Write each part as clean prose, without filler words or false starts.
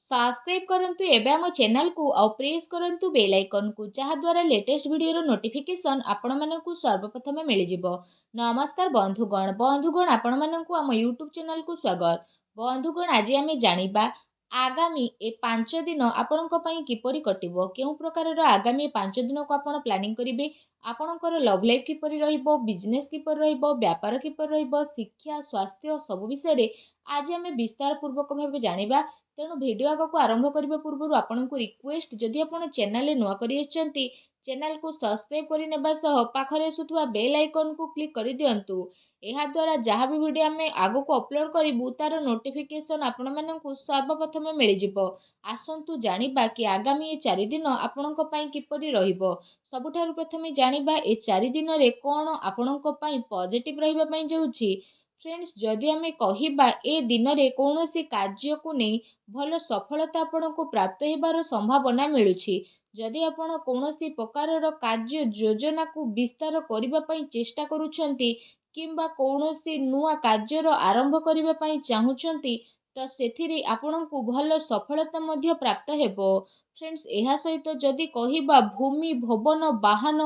Subscribe करंतु एबे हम चैनल को और प्रेस करंतु बेल आइकन को जहा द्वारा लेटेस्ट वीडियो नोटिफिकेशन आपण मानकु सर्वप्रथम मिल जिवो। नमस्कार बंधुगण आपण मानकु हम यूट्यूब चैनल को स्वागत। बंधुगण आज आम जानिबा आगामी ए 5 दिन आपणक पई किपरि कटिबो, केउ प्रकारर आगामी 5 दिन को आपण प्लानिंग करिवे, आपणकर लव लाइफ किपरि रहिबो, बिजनेस किपरि रहिबो, व्यापार किपरि रहिबो, शिक्षा स्वास्थ्य सब विषय रे आज आम विस्तार पूर्वक भाबे जानिबा। तेणु भिडियो आग को आरंभ करने पूर्व आपन को रिक्वेस्ट, जदि आप चैनल नुआ करी चैनल को सब्सक्राइब करने सह पाखरे आसुवा बेल आइकन को क्लिक कर दिंतु। यह द्वारा जहाँ भी वीडियो आम आग को अपलोड करूँ तार नोटिफिकेशन आपण मानक सर्वप्रथम मिल जिवो। आसंतु जानिबा कि आगामी 4 दिन आपणक पई किपरि रहिबो। सबुठारु प्रथमे जानिबा ए 4 दिन रे कोन आपणक पई पॉजिटिव रहिबा पई जाउछि। फ्रेंड्स, जदि आम कहिबा ए दिन रे कोनोसी कार्य को नहीं भल सफलता आपको प्राप्त होबार संभावना मिलुछि। जदि आपण कौनसी प्रकारर कार्य योजना को विस्तार करने पई चेष्टा करूछंती किंबा कौनसी नुआ कार्यर आरंभ करने पई चाहुछंती तो सेथिरे आपनको भल सफलता मध्य प्राप्त हेबो। फ्रेंड्स, एहा सहित जदि कहिबा भूमि भवन वाहन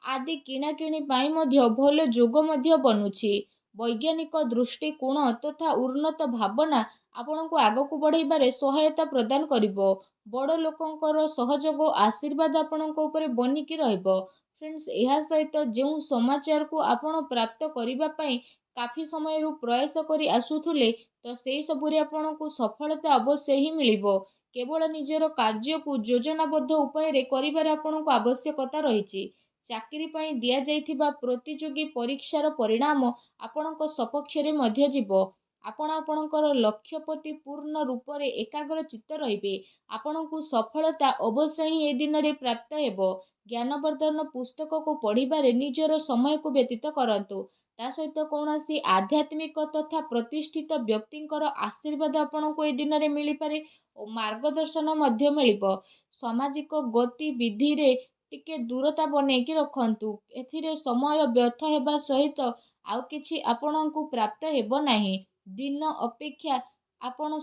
आदि किणाकिणी पाई मध्य भल जोग मध्य बनुछि। वैज्ञानिक दृष्टिकोण तथा उन्नत भावना आपनको आगको बढ़ाइबारे सहायता प्रदान करिबो। बड़ लोकंकर सहयोग आशीर्वाद आपणक उपरे बनिकी रहइबो। फ्रेंड्स, एहा सहित जो समाचार को आपण प्राप्त करिबा पई काफी समय रु प्रयास करी आसुथुले तो सेही सबुरे आपणको सफलता अवश्य ही मिलिबो। केवल निजर कार्य को योजनाबद्ध उपाय रे करिबार आपणको आवश्यकता रहिछि। चाकरी पई दिया जाइथिबा प्रतियोगी परीक्षार परिणाम आपणको सपक्ष रे मध्य जीवो। आपण आपणकर लक्ष्य प्रति पूर्ण रूप से एकाग्र चित्त रहिबे। आपणको सफलता अवश्य ही ए दिन रे प्राप्त हेबो। ज्ञानवर्धन पुस्तक को पढ़िबारे निजर समय को व्यतीत करंतु। ता सहित कौनसी आध्यात्मिक तथा प्रतिष्ठित व्यक्तिंकर आशीर्वाद आपणको ए दिन रे मिली पारे और मार्गदर्शन मध्य मिलिबो। सामाजिक गतिविधि रे टिके दूरता बनेकी रखंतु। एथिरे समय व्यर्थ हेबा सहित आउ किछि आपणको प्राप्त हेबो नाही। दिन अपेक्षा आपण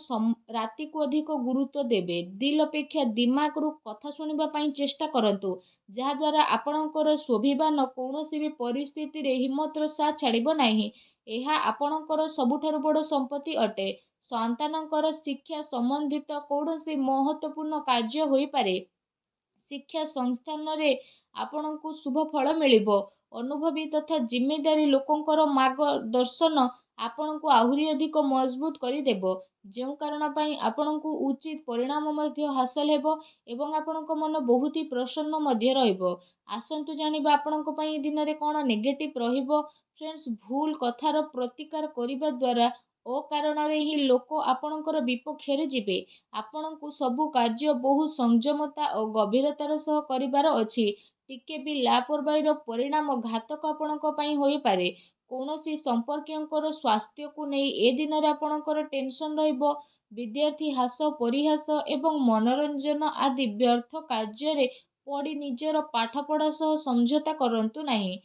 राति को अधिक गुरुत्व देबे। दिल अपेक्षा दिमाग रु कथा सुनिबा पई चेष्टा करंतु, जहा द्वारा आपणकर स्वाभिमान कौनसी भी परिस्थिति रे हिम्मतर साथ छाड़िबो नाही। एहा आपणकर सबुठारु बड़ संपत्ति अटे। संतानकर शिक्षा संबंधित कौनसी महत्वपूर्ण कार्य होई पारे। शिक्षा संस्थान रे आपणको शुभ फल मिलिबो। अनुभवी तथा जिम्मेदारी लोकंकर मार्गदर्शन आपणको आहुरी अधिक मजबूत करी देबो। जो कारण पई आपणको उचित परिणाम मध्य हासिल हेबो एवं आपणको मन बहुत ही प्रसन्न मध्य रहइबो। आसंतु जानिबा आपणको पई दिन रे कोन नेगेटिव रहिबो। फ्रेंड्स, भूल कथार प्रतिकार करिबा द्वारा ओ कारण रे ही लोक आपणकर विपक्ष रे जिबे। आपणको सबु कार्य बहु संयमता और गंभीरतार सह करिबार अछि। टिके भी लापरवाहीर परिणाम घातक आपणको पई होई पारे। कौनसी संपर्कियों स्वास्थ्य को नहीं ए दिन रे आपणकर टेंशन रहिबो। विद्यार्थी हास परिहास एवं मनोरंजन आदि व्यर्थ कार्य रे पड़ी निजर पाठपढ़ा सह समझौता करंतु नहीं।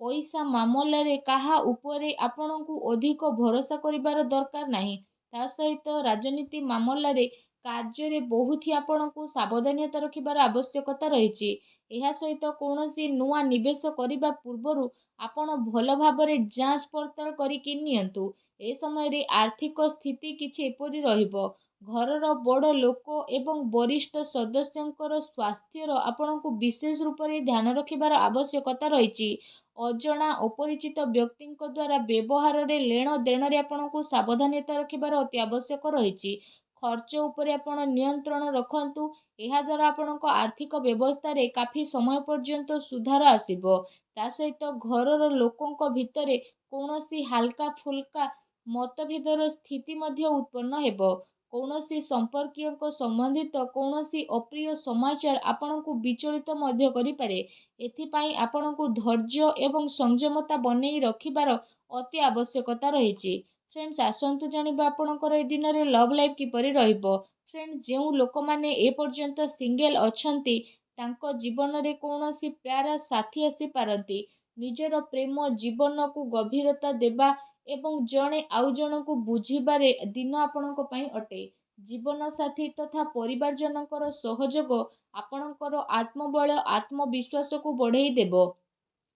पैसा मामला रे काहा उपरे आपणको अधिक भरोसा करिबार दरकार नहीं। ता सहित राजनीति मामला रे कार्य रे बहुत ही आपणको सावधानता रखिबार आवश्यकता रहिछि। एहा सहित कौनसी नुआ निवेश करिबा पूर्वरु आपण भल भाबरे जांच पड़ताल करिकि नियंतु। ए समय रे आर्थिक स्थिति किछि एपरि रहिबो। घरर बड़ लोक एवं वरिष्ठ सदस्यंकर स्वास्थ्यर आपणको विशेष रूप से ध्यान रखिबार आवश्यकता रहिछि। अजणा अपरिचित व्यक्तिंक द्वारा व्यवहार रे लेण देण रे आपणको सावधानता रखिबार अति आवश्यक रहिछि। खर्च उपरे आपण नियंत्रण रखंतु। एहा द्वारा आपणको आर्थिक व्यवस्था रे काफी समय पर्यंत सुधार आसीबो। ता सहित घरर लोकंक भितरे कौनसी हल्का फुल्का मतभेदर स्थिति मध्य उत्पन्न हेबो। कौनसी संपर्कियों संबंधित कौनसी अप्रिय समाचार आपणको विचलित मध्य करि पारे। एथिपाई आपणको धैर्य एवं संयमता बनेई रखिबार अति आवश्यकता रहिछि। फ्रेंड्स, आसंतु जानिबा आपणकर ए दिन रे लव लाइफ किपरि रहिबो। फ्रेंड्स, जो लोक माने ए पर्यंत सिंगल अछंती तांको जीवन रे कौनसी प्यारा साथी आसी पारंती। निजर प्रेम जीवन को गभीरता देबा एवं जड़े आउ जन को बुझीबारे दिन आपणको पई अटे। ଜୀବନସାଥୀ ତଥା ପରିବାରଜନଙ୍କର ସହଯୋଗ ଆପଣଙ୍କର ଆତ୍ମବଳ ଆତ୍ମବିଶ୍ୱାସକୁ ବଢ଼େଇ ଦେବ।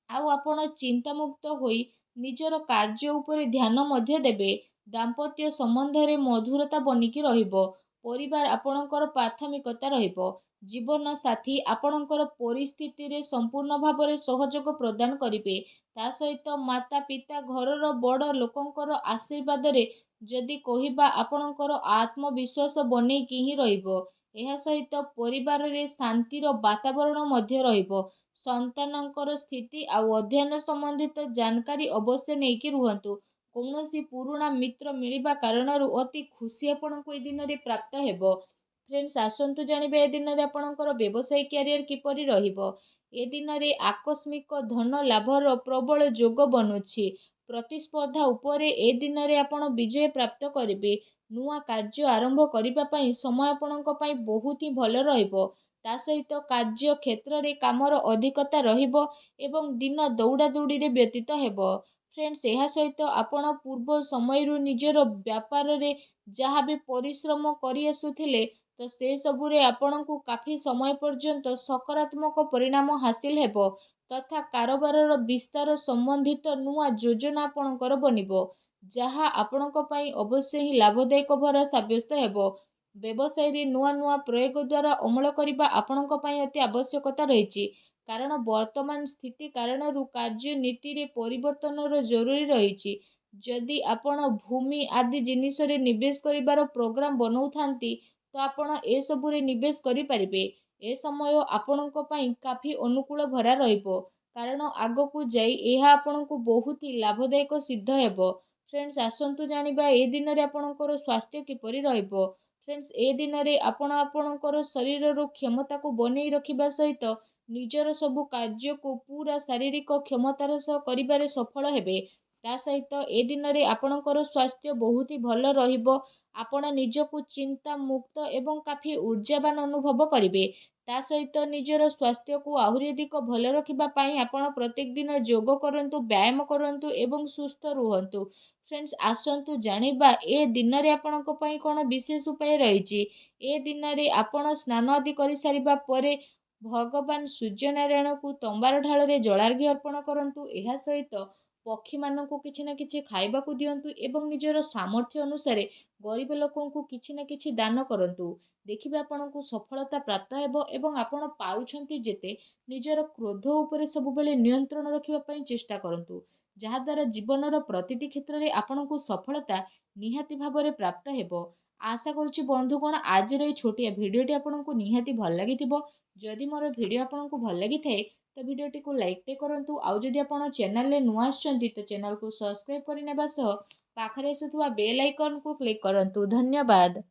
ଆଉ ଆପଣ ଚିନ୍ତାମୁକ୍ତ ହୋଇ ନିଜର କାର୍ଯ୍ୟ ଉପରେ ଧ୍ୟାନ ମଧ୍ୟ ଦେବେ। ଦାମ୍ପତ୍ୟ ସମ୍ବନ୍ଧରେ ମଧୁରତା ବନିକି ରହିବ। ପରିବାର ଆପଣଙ୍କର ପ୍ରାଥମିକତା ରହିବ। ଜୀବନ ସାଥୀ ଆପଣଙ୍କର ପରିସ୍ଥିତିରେ ସମ୍ପୂର୍ଣ୍ଣ ଭାବରେ ସହଯୋଗ ପ୍ରଦାନ କରିବେ। ତା ସହିତ ମାତା ପିତା ଘରର ବଡ଼ ଲୋକଙ୍କର ଆଶୀର୍ବାଦରେ ଯଦି କହିବା ଆପଣଙ୍କର ଆତ୍ମବିଶ୍ୱାସ ବନେଇକି ହିଁ ରହିବ। ଏହା ସହିତ ପରିବାରରେ ଶାନ୍ତିର ବାତାବରଣ ମଧ୍ୟ ରହିବ। ସନ୍ତାନଙ୍କର ସ୍ଥିତି ଆଉ ଅଧ୍ୟୟନ ସମ୍ବନ୍ଧିତ ଜାନକାରୀ ଅବଶ୍ୟ ନେଇକି ରୁହନ୍ତୁ। କୌଣସି ପୁରୁଣା ମିତ୍ର ମିଳିବା କାରଣରୁ ଅତି ଖୁସି ଆପଣଙ୍କୁ ଏ ଦିନରେ ପ୍ରାପ୍ତ ହେବ। ଫ୍ରେଣ୍ଡସ୍, ଆସନ୍ତୁ ଜାଣିବା ଏ ଦିନରେ ଆପଣଙ୍କର ବ୍ୟବସାୟିକ କ୍ୟାରିୟର କିପରି ରହିବ। ଏ ଦିନରେ ଆକସ୍ମିକ ଧନ ଲାଭର ପ୍ରବଳ ଯୋଗ ବନୁଛି। ପ୍ରତିସ୍ପର୍ଦ୍ଧା ଉପରେ ଏ ଦିନରେ ଆପଣ ବିଜୟ ପ୍ରାପ୍ତ କରିବେ। ନୂଆ କାର୍ଯ୍ୟ ଆରମ୍ଭ କରିବା ପାଇଁ ସମୟ ଆପଣଙ୍କ ପାଇଁ ବହୁତ ହିଁ ଭଲ ରହିବ। ତା ସହିତ କାର୍ଯ୍ୟ କ୍ଷେତ୍ରରେ କାମର ଅଧିକତା ରହିବ ଏବଂ ଦିନ ଦୌଡ଼ାଦୌଡ଼ିରେ ବ୍ୟତୀତ ହେବ। ଫ୍ରେଣ୍ଡସ୍, ଏହା ସହିତ ଆପଣ ପୂର୍ବ ସମୟରୁ ନିଜର ବ୍ୟାପାରରେ ଯାହା ବି ପରିଶ୍ରମ କରି ଆସୁଥିଲେ ତ ସେସବୁରେ ଆପଣଙ୍କୁ କାଫି ସମୟ ପର୍ଯ୍ୟନ୍ତ ସକାରାତ୍ମକ ପରିଣାମ ହାସିଲ ହେବ ତଥା କାରବାରର ବିସ୍ତାର ସମ୍ବନ୍ଧିତ ନୂଆ ଯୋଜନା ଆପଣଙ୍କର ବନିବ, ଯାହା ଆପଣଙ୍କ ପାଇଁ ଅବଶ୍ୟ ହିଁ ଲାଭଦାୟକ ଭରା ସାବ୍ୟସ୍ତ ହେବ। ବ୍ୟବସାୟରେ ନୂଆ ନୂଆ ପ୍ରୟୋଗ ଦ୍ୱାରା ଅମଳ କରିବା ଆପଣଙ୍କ ପାଇଁ ଅତି ଆବଶ୍ୟକତା ରହିଛି, କାରଣ ବର୍ତ୍ତମାନ ସ୍ଥିତି କାରଣରୁ କାର୍ଯ୍ୟନୀତିରେ ପରିବର୍ତ୍ତନର ଜରୁରୀ ରହିଛି। ଯଦି ଆପଣ ଭୂମି ଆଦି ଜିନିଷରେ ନିବେଶ କରିବାର ପ୍ରୋଗ୍ରାମ ବନଉଥାନ୍ତି ତ ଆପଣ ଏସବୁରେ ନିବେଶ କରିପାରିବେ। ଏ ସମୟ ଆପଣଙ୍କ ପାଇଁ କାଫି ଅନୁକୂଳ ଭରା ରହିବ, କାରଣ ଆଗକୁ ଯାଇ ଏହା ଆପଣଙ୍କୁ ବହୁତ ହି ଲାଭଦାୟକ ସିଦ୍ଧ ହେବ। ଫ୍ରେଣ୍ଡସ୍, ଆସନ୍ତୁ ଜାଣିବା ଏ ଦିନରେ ଆପଣଙ୍କର ସ୍ୱାସ୍ଥ୍ୟ କିପରି ରହିବ। ଫ୍ରେଣ୍ଡସ୍, ଏ ଦିନରେ ଆପଣ ଆପଣଙ୍କର ଶରୀରର କ୍ଷମତାକୁ ବନେଇ ରଖିବା ସହିତ ନିଜର ସବୁ କାର୍ଯ୍ୟକୁ ପୁରା ଶାରୀରିକ କ୍ଷମତାର ସହ କରିବାରେ ସଫଳ ହେବେ। ତା ସହିତ ଏ ଦିନରେ ଆପଣଙ୍କର ସ୍ୱାସ୍ଥ୍ୟ ବହୁତ ହି ଭଲ ରହିବ। ଆପଣ ନିଜକୁ ଚିନ୍ତା ମୁକ୍ତ ଏବଂ କାଫି ଊର୍ଜାବାନ ଅନୁଭବ କରିବେ। ତା ସହିତ ନିଜର ସ୍ୱାସ୍ଥ୍ୟକୁ ଆହୁରି ଅଧିକ ଭଲ ରଖିବା ପାଇଁ ଆପଣ ପ୍ରତ୍ୟେକ ଦିନ ଯୋଗ କରନ୍ତୁ, ବ୍ୟାୟାମ କରନ୍ତୁ ଏବଂ ସୁସ୍ଥ ରୁହନ୍ତୁ। ଫ୍ରେଣ୍ଡସ୍, ଆସନ୍ତୁ ଜାଣିବା ଏ ଦିନରେ ଆପଣଙ୍କ ପାଇଁ କ'ଣ ବିଶେଷ ଉପାୟ ରହିଛି। ଏ ଦିନରେ ଆପଣ ସ୍ନାନ ଆଦି କରିସାରିବା ପରେ ଭଗବାନ ସୂର୍ଯ୍ୟନାରାୟଣଙ୍କୁ ତମ୍ବାର ଢାଳରେ ଜଳାର୍ଘ୍ୟ ଅର୍ପଣ କରନ୍ତୁ। ଏହା ସହିତ ପକ୍ଷୀମାନଙ୍କୁ କିଛି ନା କିଛି ଖାଇବାକୁ ଦିଅନ୍ତୁ ଏବଂ ନିଜର ସାମର୍ଥ୍ୟ ଅନୁସାରେ ଗରିବ ଲୋକଙ୍କୁ କିଛି ନା କିଛି ଦାନ କରନ୍ତୁ। ଦେଖିବେ ଆପଣଙ୍କୁ ସଫଳତା ପ୍ରାପ୍ତ ହେବ ଏବଂ ଆପଣ ପାରୁଛନ୍ତି ଯେତେ ନିଜର କ୍ରୋଧ ଉପରେ ସବୁବେଳେ ନିୟନ୍ତ୍ରଣ ରଖିବା ପାଇଁ ଚେଷ୍ଟା କରନ୍ତୁ, ଯାହାଦ୍ୱାରା ଜୀବନର ପ୍ରତିଟି କ୍ଷେତ୍ରରେ ଆପଣଙ୍କୁ ସଫଳତା ନିହାତି ଭାବରେ ପ୍ରାପ୍ତ ହେବ। ଆଶା କରୁଛି ବନ୍ଧୁଗଣ ଆଜିର ଏହି ଛୋଟିଆ ଭିଡ଼ିଓଟି ଆପଣଙ୍କୁ ନିହାତି ଭଲ ଲାଗିଥିବ। ଯଦି ମୋର ଭିଡ଼ିଓ ଆପଣଙ୍କୁ ଭଲ ଲାଗିଥାଏ ତ ଭିଡ଼ିଓଟିକୁ ଲାଇକ୍ଟେ କରନ୍ତୁ। ଆଉ ଯଦି ଆପଣ ଚ୍ୟାନେଲରେ ନୂଆ ଆସିଛନ୍ତି ତ ଚ୍ୟାନେଲକୁ ସବସ୍କ୍ରାଇବ୍ କରିନେବା ସହ ପାଖରେ ଆସୁଥିବା ବେଲ୍ ଆଇକନ୍କୁ କ୍ଲିକ୍ କରନ୍ତୁ। ଧନ୍ୟବାଦ।